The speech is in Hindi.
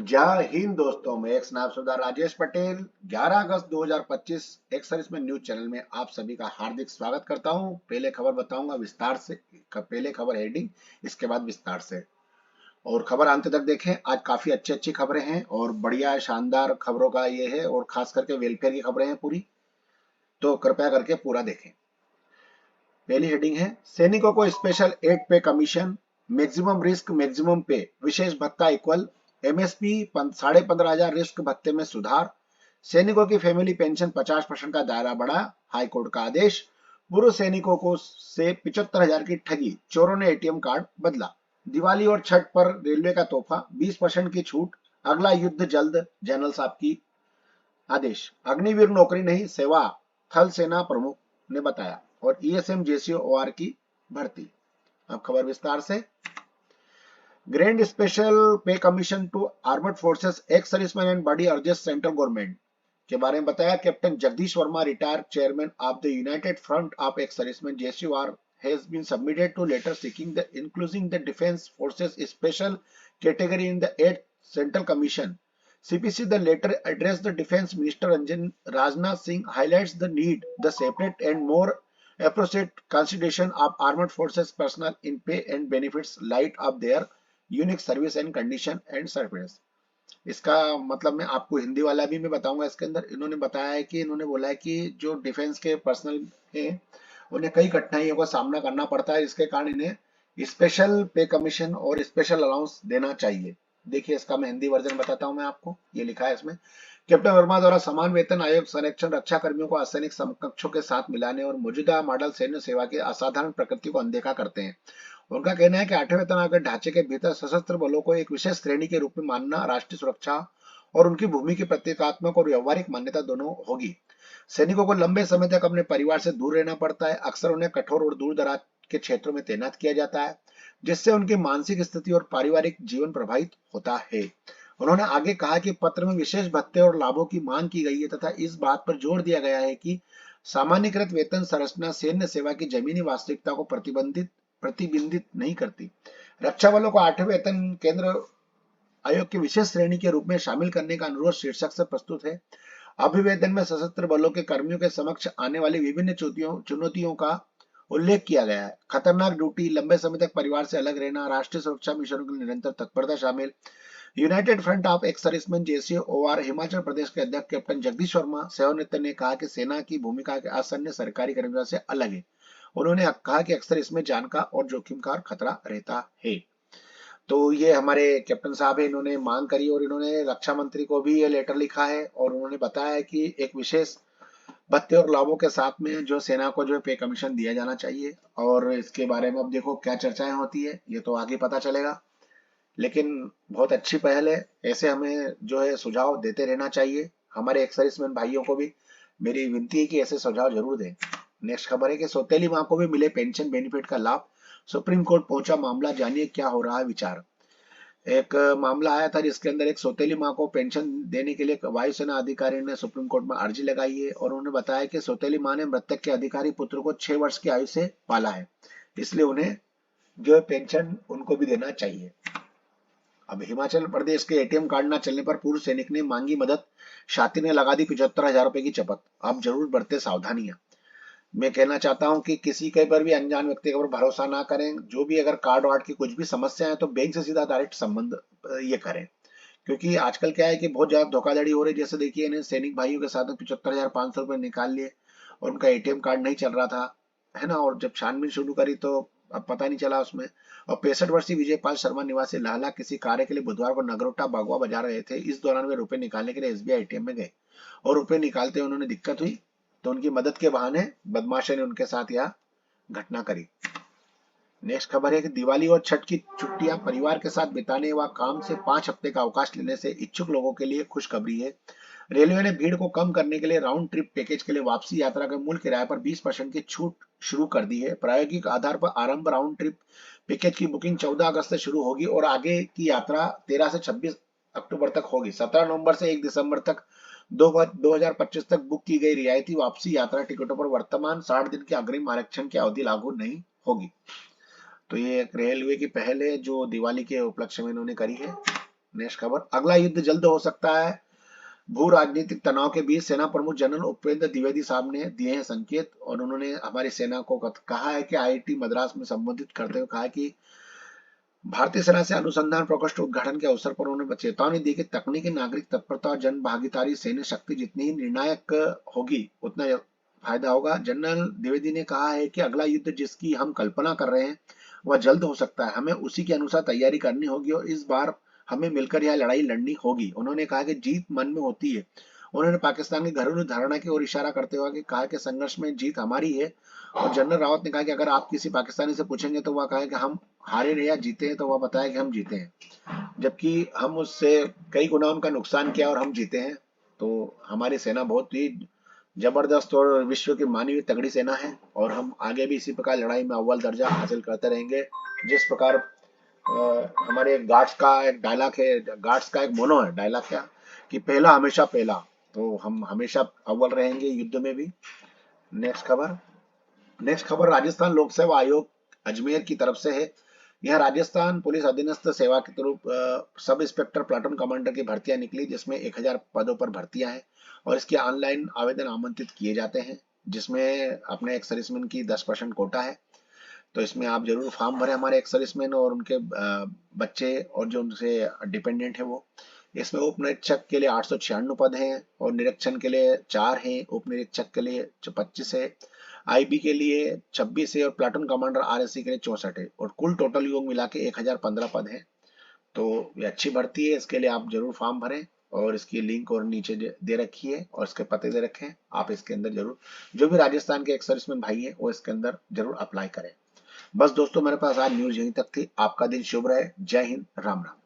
जय हिंद दोस्तों, मैं एक स्नाब सरदार राजेश पटेल 11 अगस्त 2025 एक सर्विस में न्यूज चैनल में आप सभी का हार्दिक स्वागत करता हूं। पहले खबर बताऊंगा विस्तार से। पहले खबर हेडिंग, इसके बाद विस्तार से, और खबर अंत तक देखें। आज काफी अच्छी अच्छी खबरें हैं और बढ़िया शानदार खबरों का ये है, और खास करके वेलफेयर की खबरें हैं पूरी, तो कृपया करके पूरा देखें। पहली हेडिंग है, सैनिकों को स्पेशल एड पे कमीशन, मैक्सिमम रिस्क मैक्सिमम पे, विशेष भत्ता इक्वल, एमएसपी 15,500 रिस्क भत्ते में सुधार, सैनिकों की फैमिली पेंशन 50% का दायरा बढ़ा, हाईकोर्ट का आदेश, पूर्व सैनिकों को से 75,000 की ठगी, चोरों ने एटीएम कार्ड बदला, दिवाली और छठ पर रेलवे का तोहफा 20% की छूट, अगला युद्ध जल्द, जनरल साहब की आदेश, अग्निवीर नौकरी नहीं सेवा, थल सेना प्रमुख ने बताया, और ईएसएम जेसीओ ओआर की भर्ती। अब खबर विस्तार से। Grand special pay commission to armed forces ex serviceman and body urges central government के बारे में बताया। Captain Jagdish Verma, retired chairman of the United Front of ex serviceman JCOR, has been submitted to letter seeking the including the defense forces special category in the 8th central commission CPC. The letter addressed the defense minister Ranjan Rajnath Singh highlights the need the separate and more appropriate consideration of armed forces personnel in pay and benefits light of their unique service and condition and service. इसका मतलब मैं आपको हिंदी वाला भी मैं बताऊंगा। इसके अंदर इन्होंने बताया है कि इन्होंने बोला है कि जो डिफेंस के पर्सनल है उन्हें कई कठिनाइयों का सामना करना पड़ता है, इसके कारण इन्हें स्पेशल पे कमीशन और स्पेशल अलाउंस देना चाहिए। देखिए, इसका मैं हिंदी वर्जन बताता हूं मैं आपको। ये लिखा है इसमें, कैप्टन वर्मा द्वारा समान वेतन आयोग संरक्षण रक्षा कर्मियों को असैनिक समकक्षों के साथ मिलाने और मौजूदा मॉडल सैन्य सेवा की असाधारण प्रकृति को अनदेखा करते हैं। उनका कहना है कि 8वें वेतन आयोग के ढांचे के भीतर सशस्त्र बलों को एक विशेष श्रेणी के रूप में मानना राष्ट्रीय सुरक्षा और उनकी भूमि की प्रतीकात्मक और व्यवहारिक मान्यता दोनों होगी। सैनिकों को लंबे समय तक अपने परिवार से दूर रहना पड़ता है। अक्सर उन्हें कठोर और दूर दराज के क्षेत्रों में तैनात किया जाता है, जिससे उनकी मानसिक स्थिति और पारिवारिक जीवन प्रभावित होता है। उन्होंने आगे कहा कि पत्र में विशेष भत्ते और लाभों की मांग की गई है तथा इस बात पर जोर दिया गया है कि सामान्यकृत वेतन संरचना सैन्य सेवा की जमीनी वास्तविकता को प्रतिबिंबित नहीं करती। रक्षा बलों को 8वें वेतन केंद्र आयोग की विशेष श्रेणी के रूप में शामिल करने का अनुरोध शीर्षक से प्रस्तुत है। अभिवेदन में सशस्त्र बलों के कर्मियों के समक्ष आने वाली विभिन्न चुनौतियों का उल्लेख किया गया है। खतरनाक ड्यूटी, लंबे समय तक परिवार से अलग रहना, राष्ट्रीय सुरक्षा मिशनों की निरंतर तत्परता शामिल। United Front of ex serviceman JCOR Himachal Pradesh के अध्यक्ष कैप्टन जगदीश वर्मा सेवानिवृत्त ने कहा कि सेना की भूमिका के असन्य सरकारी कर्मचारियों से अलग है। उन्होंने कहा कि अक्सर इसमें जान का और जोखिम का खतरा रहता है। तो ये हमारे कैप्टन साहब है, इन्होंने मांग करी और इन्होंने रक्षा मंत्री को भी ये लेटर लिखा है, और उन्होंने बताया है कि एक विशेष भत्ते और लाभों के साथ में जो सेना को जो पे कमीशन दिया जाना चाहिए। और इसके बारे में अब देखो क्या चर्चाएं होती है, ये तो आगे पता चलेगा। लेकिन बहुत अच्छी पहल है, ऐसे हमें जो है सुझाव देते रहना चाहिए। हमारे एक्स सर्विसमैन भाइयों को भी मेरी विनती है कि ऐसे सुझाव जरूर दें। नेक्स्ट खबर है कि सौतेली मां को भी मिले पेंशन बेनिफिट का लाभ, सुप्रीम कोर्ट पहुंचा मामला, जानिए क्या हो रहा है विचार। एक मामला आया था जिसके अंदर एक सौतेली मां को पेंशन देने के लिए वायुसेना अधिकारी ने सुप्रीम कोर्ट में अर्जी लगाई है, और उन्होंने बताया कि सौतेली मां ने मृतक के अधिकारी पुत्र को 6 वर्ष की आयु से पाला है, इसलिए उन्हें जो पेंशन उनको भी देना चाहिए। अब हिमाचल प्रदेश के एटीएम कार्ड न चलने पर पूर्व सैनिक ने मांगी मदद, छाती ने लगा दी 75,000 रुपए की चपत। अब जरूर बरते सावधानियां। मैं कहना चाहता हूं कि किसी के पर भी अनजान व्यक्ति पर भरोसा ना करें। जो भी अगर कार्ड वार्ड की कुछ भी समस्या है तो बैंक से सीधा डायरेक्ट संबंध ये करें, क्योंकि आजकल क्या है कि बहुत ज्यादा धोखाधड़ी हो रही है। जैसे देखिए, इन्हें सैनिक भाइयों के साथ 75,500 रुपए निकाल लिए और उनका एटीएम कार्ड नहीं चल रहा था, है ना। और जब छानबीन शुरू करी तो अब पता नहीं चला उसमें। और 65 वर्षीय विजयपाल शर्मा निवासी लाहला किसी कार्य के लिए बुधवार को नगरोटा बागवा बाजार रहे थे। इस दौरान वे रुपए निकालने के लिए एसबीआई एटीएम में गए और रुपए निकालते उन्होंने दिक्कत हुई, तो उनकी मदद के बहाने बदमाशों ने उनके साथ यह घटना करी। नेक्स्ट खबर है कि दिवाली और छठ की छुट्टियां परिवार के साथ बिताने व काम से 5 हफ्ते का अवकाश लेने से इच्छुक लोगों के लिए खुशखबरी है। रेलवे ने भीड़ को कम करने के लिए राउंड ट्रिप पैकेज के लिए वापसी यात्रा के मूल किराए पर 20% की छूट शुरू कर दी है। प्रायोगिक आधार पर आरंभ राउंड ट्रिप पैकेज की बुकिंग 14 अगस्त से शुरू होगी और आगे की यात्रा 13 से 26 अक्टूबर तक होगी। 17 नवंबर से 1 दिसंबर तक 2025 तक बुक की गई रियायती वापसी यात्रा टिकटों पर वर्तमान 60 दिन के अग्रिम आरक्षण की अवधि लागू नहीं होगी। तो ये एक रेलवे की पहल है जो दिवाली के उपलक्ष्य में इन्होंने करी है। नेक्स्ट खबर, अगला युद्ध जल्द हो सकता है। भू राजनीतिक तनाव के बीच सेना प्रमुख जनरल उपेंद्र द्विवेदी साहब ने दिए हैं संकेत, और उन्होंने हमारी सेना को कहा है कि आईआईटी मद्रास में संबोधित करते हुए कहा है कि भारतीय सेना से अनुसंधान प्रकोष्ठ उद्घाटन के अवसर पर उन्होंने चेतावनी दी कि तकनीकी नागरिक तत्परता और जन भागीदारी सैन्य शक्ति जितनी ही निर्णायक होगी उतना फायदा होगा। जनरल द्विवेदी ने कहा है कि अगला युद्ध जिसकी हम कल्पना कर रहे हैं वह जल्द हो सकता है, हमें उसी के अनुसार तैयारी करनी होगी और इस बार हमें मिलकर यह लड़ाई लड़नी होगी। उन्होंने कहा कि जीत मन में होती है। उन्होंने पाकिस्तान की घरेलू धारणा की ओर इशारा करते हुए कहा कि संघर्ष में जीत हमारी है, और जनरल रावत ने कहा कि अगर आप किसी पाकिस्तानी से पूछेंगे तो वह कहे कि हम हारे रहे या जीते हैं, तो वह बताया कि हम जीते हैं, जबकि हम उससे कई गुना उनका नुकसान किया और हम जीते हैं। तो हमारी सेना बहुत ही जबरदस्त और विश्व की मानी हुई तगड़ी सेना है, और हम आगे भी इसी प्रकार लड़ाई में अव्वल दर्जा हासिल करते रहेंगे। जिस प्रकार हमारे गार्ड्स का एक डायलॉग है, गार्ड्स का एक मोनो है, डायलॉग क्या कि पहला हमेशा पहला, तो हम हमेशा अव्वल रहेंगे युद्ध में भी। नेक्स्ट खबर, राजस्थान लोक सेवा आयोग अजमेर की तरफ से है। यह राजस्थान पुलिस अधीनस्थ सेवा के रूप सब इंस्पेक्टर प्लाटून कमांडर की भर्तियां निकली, जिसमें 1000 पदों पर भर्तियां हैं, और इसके ऑनलाइन आवेदन आमंत्रित किए जाते हैं, जिसमें अपने एक सर्विसमैन की 10% कोटा है। तो इसमें आप जरूर फॉर्म भरें, हमारे एक सर्विसमैन और उनके बच्चे और जो उनसे डिपेंडेंट है वो। इसमें उप निरीक्षक के लिए 896 पद हैं, और निरीक्षण के लिए 4 हैं, उप निरीक्षक के लिए 25 है, आईबी के लिए 26 है, और प्लाटून कमांडर आरएससी के लिए 64 है, और कुल टोटल योग मिला के 1015 पद है। तो ये अच्छी भर्ती है, इसके लिए आप जरूर फॉर्म भरें, और इसकी लिंक और नीचे दे रखी है और इसके पते दे रखे हैं, आप इसके अंदर जरूर, जो भी राजस्थान के एक सर्विसमैन भाई है वो इसके अंदर जरूर अप्लाई करें। बस दोस्तों, मेरे पास आज न्यूज यहीं तक थी। आपका दिन शुभ रहे। जय हिंद, राम राम।